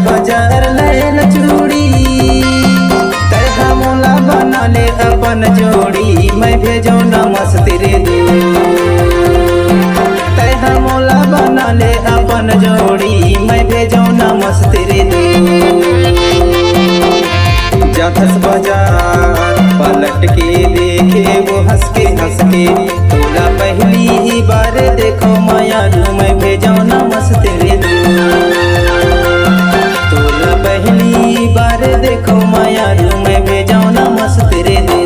बाजार लायल चूड़ी, तरह मोला बना ले अपन जोड़ी। मैं भेजो न मस्त रे दू, तरह मोला बना ले अपन जोड़ी। मैं भेजो न मस्त रे दू। जाथस बाजार पलट के देखे वो हंस के तोला पहली बार देखो माया रू। मैं भेजो न मस्त रे दू, तोला पहली बार देखो माया रू। मैं भेजो न मस्त रे दू।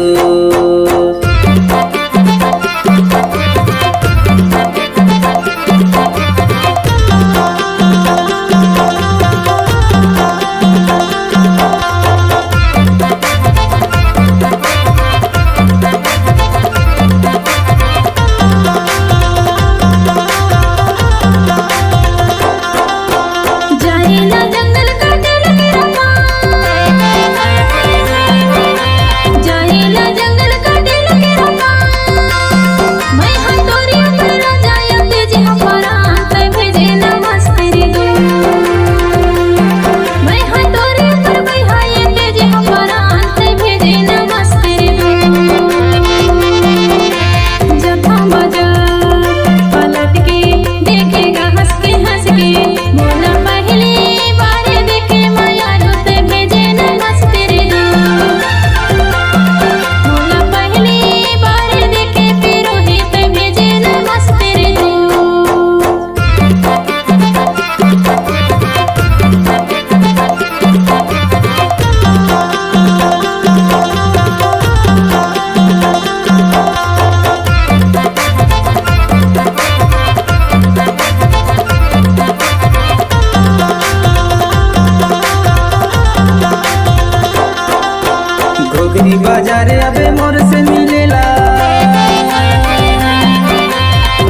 घोघरी बाजार अबे मोर से मिलेला,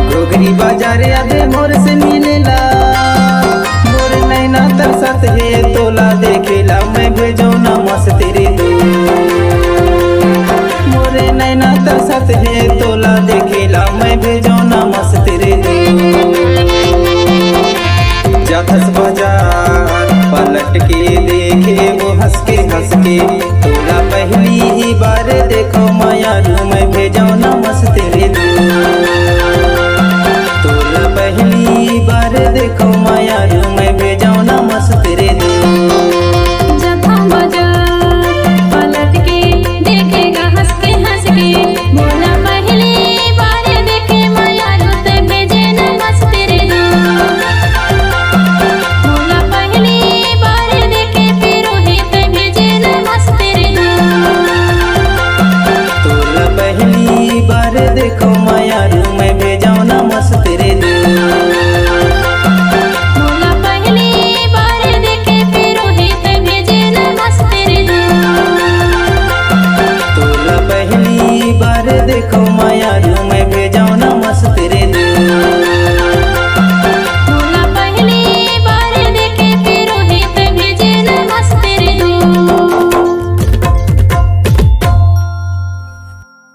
घोघरी बाजार अबे मोर से मिलेला। मोर नैना तरसत है तोला देखेला। मैं भेजो न मस्त रे दू, मोर नैना तरसत है तोला देखेला। मैं भेजो न मस्त रे दू। जाथस बाजार पलट के देखे वो हंस के तोला पहली बार देखो माया रू। मैं भेजो न मस्त